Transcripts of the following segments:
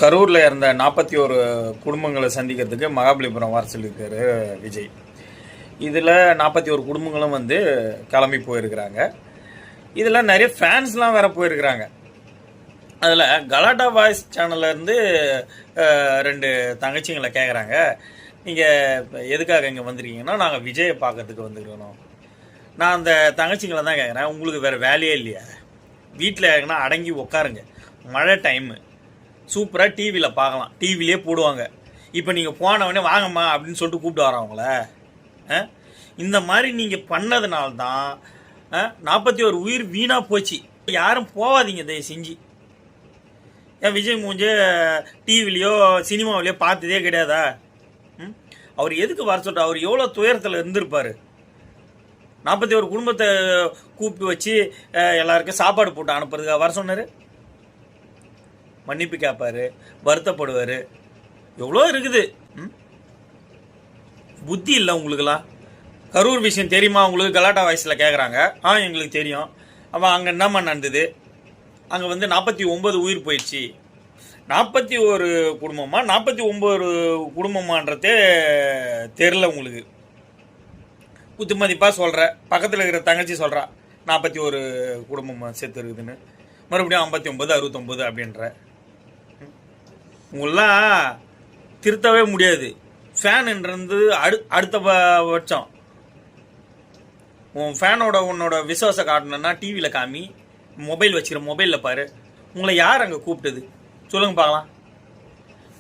கரூரில் இருந்த 41 குடும்பங்களை சந்திக்கிறதுக்கு மகாபலிபுரம் வர சொல்லியிருக்காரு விஜய். இதில் 41 குடும்பங்களும் வந்து கிளம்பி போயிருக்கிறாங்க. இதில் நிறைய ஃபேன்ஸ்லாம் வேறு போயிருக்கிறாங்க. அதில் கலாட்டா வாய்ஸ் சேனல்லேருந்து 2 தங்கச்சிங்களை கேட்குறாங்க, நீங்கள் எதுக்காக இங்கே வந்துருக்கீங்கன்னா, நாங்கள் விஜயை பார்க்கறதுக்கு வந்துருக்கணும். நான் அந்த தங்கச்சிங்களை தான் கேட்குறேன், உங்களுக்கு வேறு வேலையே இல்லையா? வீட்டில் எங்கன்னா அடங்கி உட்காருங்க, மழை டைமு, சூப்பராக டிவியில் பார்க்கலாம், டிவிலே போடுவாங்க. இப்போ நீங்கள் போனவொடனே வாங்கம்மா அப்படின்னு சொல்லிட்டு கூப்பிட்டு வரவங்கள. இந்த மாதிரி நீங்கள் பண்ணதுனால்தான் 41 உயிர் வீணாக போச்சு. யாரும் போகாதீங்க தயவு செஞ்சு. ஏன் விஜய் மூஞ்சே டிவிலையோ சினிமாவிலையோ பார்த்ததே கிடையாதா? அவர் எதுக்கு வர சொல்கிறார்? அவர் எவ்வளோ துயரத்தில் இருந்திருப்பார். 41 குடும்பத்தை கூப்பிட்டு வச்சு எல்லாருக்கும் சாப்பாடு போட்டு அனுப்புறதுக்காக வர சொன்னார். மன்னிப்பு கேட்பார், வருத்தப்படுவார், எவ்வளோ இருக்குது. புத்தி இல்லை உங்களுக்குலாம். கரூர் விஷயம் தெரியுமா உங்களுக்கு? கலாட்டா வாய்ஸில் கேட்குறாங்க. எங்களுக்கு தெரியும். அவன் அங்கே என்னம்மா நடந்தது? அங்கே வந்து 49 உயிர் போயிடுச்சு. 41 குடும்பமா 49 குடும்பமான்றதே தெரில உங்களுக்கு. குத்துமதிப்பாக சொல்கிற, பக்கத்தில் இருக்கிற தங்கச்சி சொல்கிறா 41 குடும்பமாக சேர்த்து இருக்குதுன்னு, மறுபடியும் 59 69 அப்படின்ற. உங்களெலாம் திருத்தவே முடியாது. ஃபேனுன்றது அடுத்த பட்சம். உன் ஃபேனோட உன்னோட விசுவாசம் காட்டணுன்னா டிவியில் காமி, மொபைல் வச்சுக்கிற மொபைலில் பாரு. உங்களை யார் அங்கே கூப்பிட்டது சொல்லுங்க பார்க்கலாம்.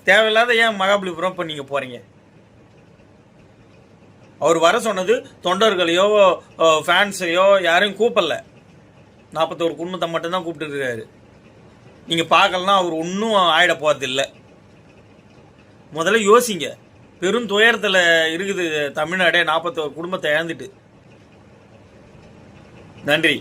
தேவையில்லாத ஏன் மகாபலிபுரம் இப்போ நீங்கள் போகிறீங்க? அவர் வர சொன்னது தொண்டர்களையோ ஃபேன்ஸையோ யாரையும் கூப்பிடல, 41 குடும்பத்தை மட்டும்தான் கூப்பிட்டுருக்காரு. நீங்கள் பார்க்கலன்னா அவர் ஒன்றும் ஆயிட போகிறதில்லை. முதல்ல யோசிங்க. பெரும் துயரத்தில் இருக்குது தமிழ்நாடே, 41 குடும்பத்தை இழந்துட்டு. நன்றி.